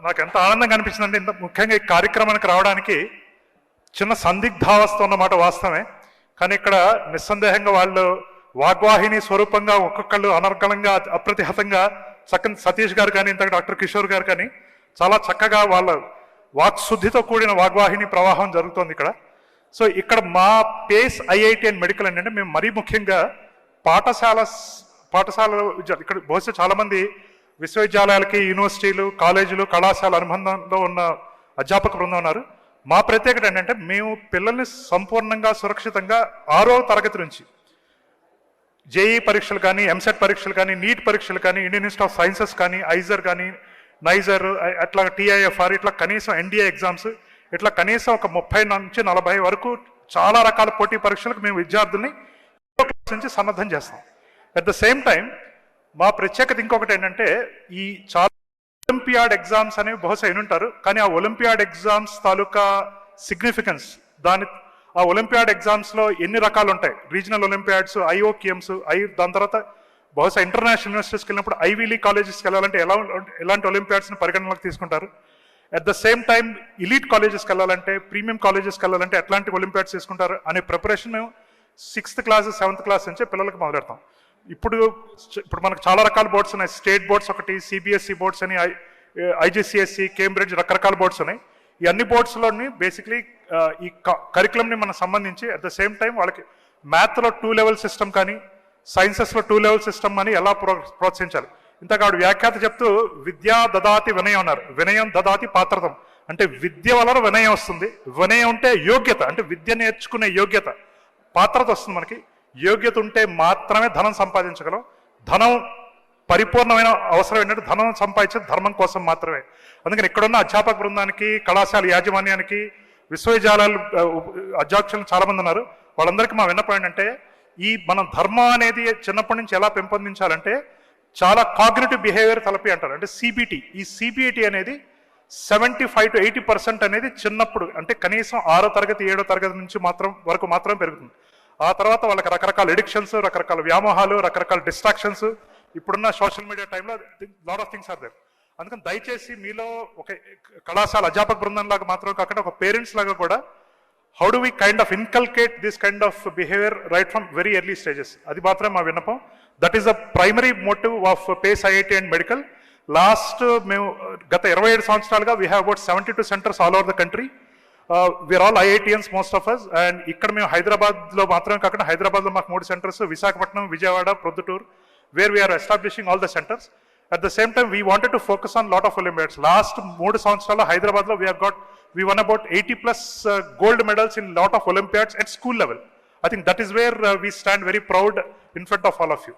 నాకు ఎంత ఆనందంగా అనిపించిందంటే ఇంత ముఖ్యంగా ఈ కార్యక్రమానికి రావడానికి చిన్న సందిగ్ధావస్థ ఉన్నమాట వాస్తవమే. కానీ ఇక్కడ నిస్సందేహంగా వాళ్ళు వాగ్వాహిని స్వరూపంగా ఒక్కొక్కళ్ళు అనర్గళంగా అప్రతిహతంగా చక్కని సతీష్ గారు కానీ ఇంతకు డాక్టర్ కిషోర్ గారు కానీ చాలా చక్కగా వాళ్ళ వాక్శుద్ధితో కూడిన వాగ్వాహిని ప్రవాహం జరుగుతోంది ఇక్కడ. సో ఇక్కడ మా పేస్ ఐఐటి అండ్ మెడికల్ అంటే మేము మరీ ముఖ్యంగా పాఠశాల ఇక్కడ బహుశా చాలామంది విశ్వవిద్యాలయాలకి యూనివర్సిటీలు కాలేజీలు కళాశాల అనుబంధంలో ఉన్న అధ్యాపక బృందం ఉన్నారు. మా ప్రత్యేకత ఏంటంటే మేము పిల్లల్ని సంపూర్ణంగా సురక్షితంగా 6వ తరగతి నుంచి జేఈ పరీక్షలు కానీ ఎంసెట్ పరీక్షలు కానీ నీట్ పరీక్షలు కానీ ఇండియన్ ఇన్స్టిట్యూట్ ఆఫ్ సైన్సెస్ కానీ ఐజర్ కానీ నైజర్ అట్లా టీఐఎఫ్ఆర్ ఇట్లా కనీసం ఎన్డీఏ ఎగ్జామ్స్ ఇట్లా కనీసం ఒక 30 నుంచి 40 వరకు చాలా రకాల పోటీ పరీక్షలకు మేము విద్యార్థుల్ని నుంచి సన్నద్ధం చేస్తాం. అట్ ద సేమ్ టైం మా ప్రత్యేకత ఇంకొకటి ఏంటంటే ఈ చాలా ఒలింపియాడ్ ఎగ్జామ్స్ అనేవి బహుశా వినుంటారు. కానీ ఆ ఒలింపియాడ్ ఎగ్జామ్స్ తాలూకా సిగ్నిఫికెన్స్ ఆ ఒలింపియాడ్ ఎగ్జామ్స్లో ఎన్ని రకాలు ఉంటాయి, రీజనల్ ఒలింపియాడ్స్, ఐఓక్యూఎమ్స్, దాని తర్వాత బహుశా ఇంటర్నేషనల్ యూనివర్సిటీస్కి వెళ్ళినప్పుడు ఐవీ లీగ్ కాలేజెస్కి వెళ్ళాలంటే ఎలాంటి ఒలింపియాడ్స్ని పరిగణనలోకి తీసుకుంటారు. At the same time elite కాలేజెస్కి వెళ్ళాలంటే ప్రీమియం కాలేజెస్కి వెళ్ళాలంటే ఎట్లాంటి ఒలింపియాడ్స్ తీసుకుంటారు అనే ప్రిపరేషన్ మేము 6th క్లాస్ 7th క్లాస్ నుంచే పిల్లలకు మొదలెడతాం. ఇప్పుడు మనకు చాలా రకాల బోర్డ్స్ ఉన్నాయి. స్టేట్ బోర్డ్స్ ఒకటి, సిబిఎస్ఈ బోర్డ్స్ అని, ఐజిసిఎస్సి, కేంబ్రిడ్జ్ రకరకాల బోర్డ్స్ ఉన్నాయి. ఈ అన్ని బోర్డ్స్లోని బేసిక్లీ ఈ కరికులంని మనకు సంబంధించి అట్ ద సేమ్ టైం వాళ్ళకి మ్యాథ్లో 2 లెవెల్ సిస్టమ్ కానీ సైన్సెస్లో 2 లెవెల్ సిస్టమ్ అని ఎలా ప్రోత్సహించాలి. ఇంతకు ఆవిడ వ్యాఖ్యాత చెప్తూ విద్యా దదాతి వినయం అన్నారు. వినయం దదాతి పాత్రతం అంటే విద్య వలన వినయం వస్తుంది. వినయం అంటే యోగ్యత, అంటే విద్య నేర్చుకునే యోగ్యత. పాత్రత వస్తుంది మనకి. యోగ్యత ఉంటే మాత్రమే ధనం సంపాదించగలం. ధనం పరిపూర్ణమైన అవసరం ఏంటంటే ధనం సంపాదించేది ధర్మం కోసం మాత్రమే. అందుకని ఇక్కడున్న అధ్యాపక బృందానికి, కళాశాల యాజమాన్యానికి, విశ్వవిద్యాలయాలు అధ్యక్షులు చాలామంది ఉన్నారు. వాళ్ళందరికీ మా విన్నపం ఏంటంటే మనం ధర్మం అనేది చిన్నప్పటి నుంచి ఎలా పెంపొందించాలంటే చాలా కాగ్నిటివ్ బిహేవియర్ థెరపీ అంటారు, అంటే సిబిటి. ఈ సిబిఐటి అనేది 75 to 80% అనేది చిన్నప్పుడు అంటే కనీసం 6వ తరగతి 7వ తరగతి నుంచి వరకు మాత్రమే పెరుగుతుంది. ఆ తర్వాత వాళ్ళకి రకరకాల ఎడిక్షన్స్, రకరకాల వ్యామోహాలు, రకరకాల డిస్ట్రాక్షన్స్ ఇప్పుడున్న సోషల్ మీడియా టైంలో lot of things are there. అందుకని దయచేసి మీలో ఒక కళాశాల అధ్యాపక బృందం లాగా మాత్రమే కాకుండా ఒక పేరెంట్స్ లాగా కూడా how do we kind of inculcate this kind of behaviour right from very early stages, అది మాత్రమే మా విన్నపం. That is the primary motive of Pace IIT and medical. మేము గత 27 సంవత్సరాలుగా we have about 72 centres all over the country. We are all IITians most of us. And ఇక్కడ మేము హైదరాబాద్లో మాత్రమే కాకుండా హైదరాబాద్లో మాకు 3 centres, Visakhapatnam, Vijayawada, Proddatur, where we are establishing all the centres. At the same time we wanted to focus on lot of Olympiads. Last 3 సంవత్సరాల్లో హైదరాబాద్లో we won about 80+ gold medals in lot of Olympiads at school level. I think that is where we stand very proud in front of all of you.